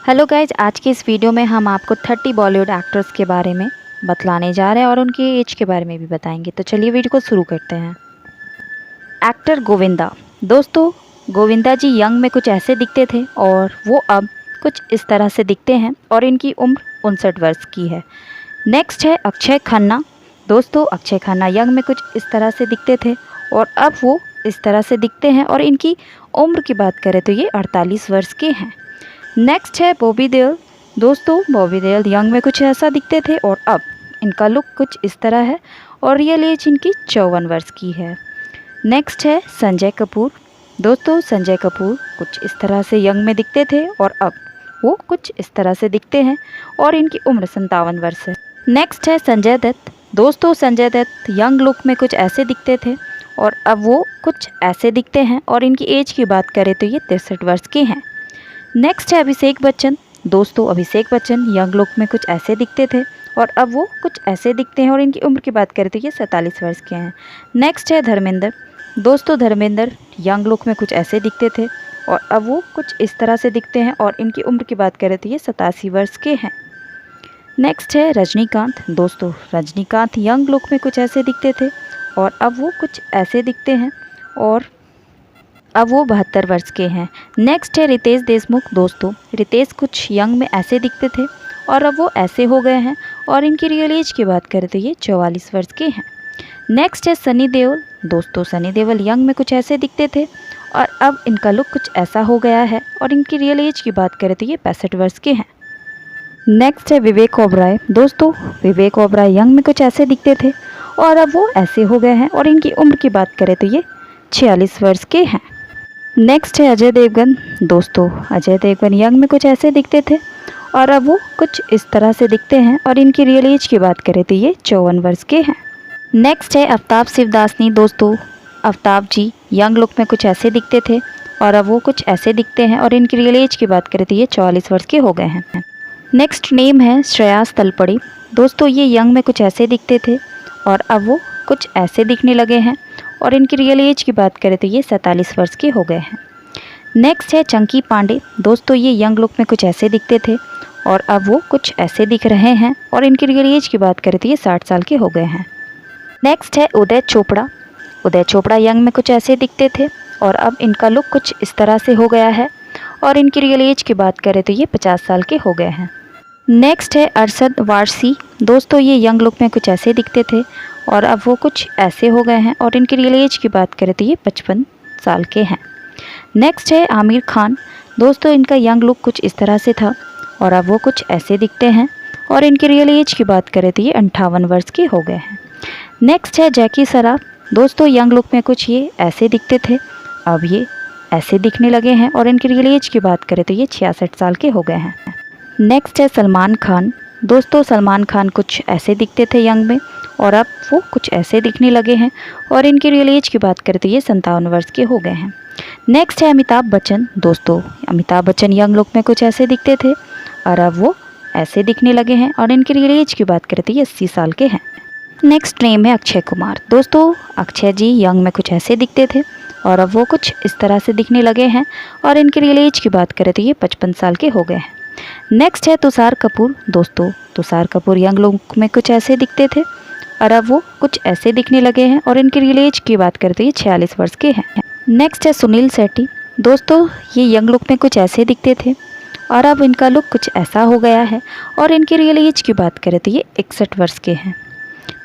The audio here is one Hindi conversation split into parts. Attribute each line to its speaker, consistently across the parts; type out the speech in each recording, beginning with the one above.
Speaker 1: हेलो गाइज, आज की इस वीडियो में हम आपको 30 बॉलीवुड एक्टर्स के बारे में बतलाने जा रहे हैं और उनकी एज के बारे में भी बताएंगे। तो चलिए वीडियो को शुरू करते हैं। एक्टर गोविंदा। दोस्तों, गोविंदा जी यंग में कुछ ऐसे दिखते थे और वो अब कुछ इस तरह से दिखते हैं और इनकी उम्र 59 वर्ष की है। नेक्स्ट है अक्षय खन्ना। दोस्तों, अक्षय खन्ना यंग में कुछ इस तरह से दिखते थे और अब वो इस तरह से दिखते हैं और इनकी उम्र की बात करें तो ये 48 वर्ष के हैं। नेक्स्ट है बॉबी देओल। दोस्तों, बॉबी देओल यंग में कुछ ऐसा दिखते थे और अब इनका लुक कुछ इस तरह है और रियल एज इनकी 54 वर्ष की है। नेक्स्ट है संजय कपूर। दोस्तों, संजय कपूर कुछ इस तरह से यंग में दिखते थे और अब वो कुछ इस तरह से दिखते हैं और इनकी उम्र 57 वर्ष है। नेक्स्ट है संजय दत्त। दोस्तों, संजय दत्त यंग लुक में कुछ ऐसे दिखते थे और अब वो कुछ ऐसे दिखते हैं और इनकी एज की बात करें तो ये 63 वर्ष के हैं। नेक्स्ट है अभिषेक बच्चन। दोस्तों, अभिषेक बच्चन यंग लुक में कुछ ऐसे दिखते थे और अब वो कुछ ऐसे दिखते हैं और इनकी उम्र की बात करें तो ये 47 वर्ष के हैं। नेक्स्ट है धर्मेंद्र। दोस्तों, धर्मेंद्र यंग लुक में कुछ ऐसे दिखते थे और अब वो कुछ इस तरह से दिखते हैं और इनकी उम्र की बात करें तो ये 87 वर्ष के हैं। नेक्स्ट है रजनीकांत। दोस्तों, रजनीकांत यंग लुक में कुछ ऐसे दिखते थे और अब वो कुछ ऐसे दिखते हैं और अब वो 72 वर्ष के हैं। नेक्स्ट है रितेश देशमुख। दोस्तों, रितेश कुछ यंग में ऐसे दिखते थे और अब वो ऐसे हो गए हैं और इनकी रियल एज की बात करें तो ये 44 वर्ष के हैं। नेक्स्ट है सनी देओल। दोस्तों, सनी देओल यंग में कुछ ऐसे दिखते थे और अब इनका लुक कुछ ऐसा हो गया है और इनकी रियल एज की बात करें तो ये 65 वर्ष के हैं। नेक्स्ट है विवेक ओबराय। दोस्तों, विवेक ओबराय यंग में कुछ ऐसे दिखते थे और अब वो ऐसे हो गए हैं और इनकी उम्र की बात करें तो ये 46 वर्ष के हैं। नेक्स्ट है अजय देवगन। दोस्तों, अजय देवगन यंग में कुछ ऐसे दिखते थे और अब वो कुछ इस तरह से दिखते हैं और इनकी रियल एज की बात करें तो ये 54 वर्ष के हैं। नेक्स्ट है आफ्ताब शिवदासनी। दोस्तों, आफ्ताब जी यंग लुक में कुछ ऐसे दिखते थे और अब वो कुछ ऐसे दिखते हैं और इनकी रियल एज की बात करें तो ये 44 वर्ष के हो गए हैं। नेक्स्ट नेम है श्रेयास तलपड़े। दोस्तों, ये यंग में कुछ ऐसे दिखते थे और अब वो कुछ ऐसे दिखने लगे हैं और इनकी रियल एज की बात करें तो ये 47 वर्ष के हो गए हैं। नेक्स्ट है चंकी पांडे। दोस्तों, ये यंग लुक में कुछ ऐसे दिखते थे और अब वो कुछ ऐसे दिख रहे हैं और इनकी रियल एज की बात करें तो ये 60 साल के हो गए हैं। नेक्स्ट है उदय चोपड़ा। उदय चोपड़ा यंग में कुछ ऐसे दिखते थे और अब इनका लुक कुछ इस तरह से हो गया है और इनकी रियल एज की बात करें तो ये 50 साल के हो गए हैं। नेक्स्ट है अरशद वारसी। दोस्तों, ये यंग लुक में कुछ ऐसे दिखते थे और अब वो कुछ ऐसे हो गए हैं और इनकी रियल एज की बात करें तो ये 55 साल के हैं। नेक्स्ट है आमिर खान। दोस्तों, इनका यंग लुक कुछ इस तरह से था और अब वो कुछ ऐसे दिखते हैं और इनकी रियल एज की बात करें तो ये 58 वर्ष के हो गए हैं। नेक्स्ट है जैकी सराफ। दोस्तों, यंग लुक में कुछ ये ऐसे दिखते थे, अब ये ऐसे दिखने लगे हैं और इनकी रियल एज की बात करें तो ये 66 साल के हो गए हैं। नेक्स्ट है सलमान खान। दोस्तों, सलमान खान कुछ ऐसे दिखते थे यंग में और अब वो कुछ ऐसे दिखने लगे हैं और इनकी रियल एज की बात करें तो ये 57 वर्ष के हो गए हैं। नेक्स्ट है अमिताभ बच्चन। दोस्तों, अमिताभ बच्चन यंग लुक में कुछ ऐसे दिखते थे और अब वो ऐसे दिखने लगे हैं और इनकी रियल एज की बात करें तो ये 80 साल के हैं। नेक्स्ट नेम है अक्षय कुमार। दोस्तों, अक्षय जी यंग में कुछ ऐसे दिखते थे और अब वो कुछ इस तरह से दिखने लगे हैं और इनकी रियल एज की बात करें तो ये 55 साल के हो गए हैं। नेक्स्ट है तुषार कपूर। दोस्तों, तुषार कपूर यंग लुक में कुछ ऐसे दिखते थे और अब वो कुछ ऐसे दिखने लगे हैं और इनकी रियल एज की बात करें तो ये 46 वर्ष के हैं। नेक्स्ट है सुनील शेट्टी। दोस्तों, ये यंग लुक में कुछ ऐसे दिखते थे और अब इनका लुक कुछ ऐसा हो गया है और इनकी रियल एज की बात करें तो ये 61 वर्ष के हैं।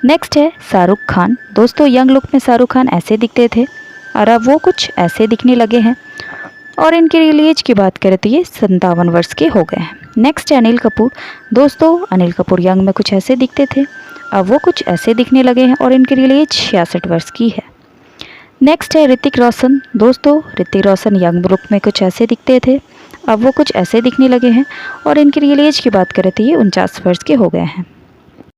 Speaker 1: नेक्स्ट है शाहरुख खान। दोस्तों, यंग लुक में शाहरुख खान ऐसे दिखते थे और अब वो कुछ ऐसे दिखने लगे हैं और इनकी रियल एज की बात करें तो ये 57 वर्ष के हो गए हैं। नेक्स्ट है अनिल कपूर। दोस्तों, अनिल कपूर यंग में कुछ ऐसे दिखते थे, अब वो कुछ ऐसे दिखने लगे हैं और इनकी रियल एज 66 वर्ष की है। नेक्स्ट है ऋतिक रोशन। दोस्तों, ऋतिक रोशन यंग लुक में कुछ ऐसे दिखते थे, अब वो कुछ ऐसे दिखने लगे हैं और इनकी रियल एज की बात करें तो ये 49 वर्ष के हो गए हैं।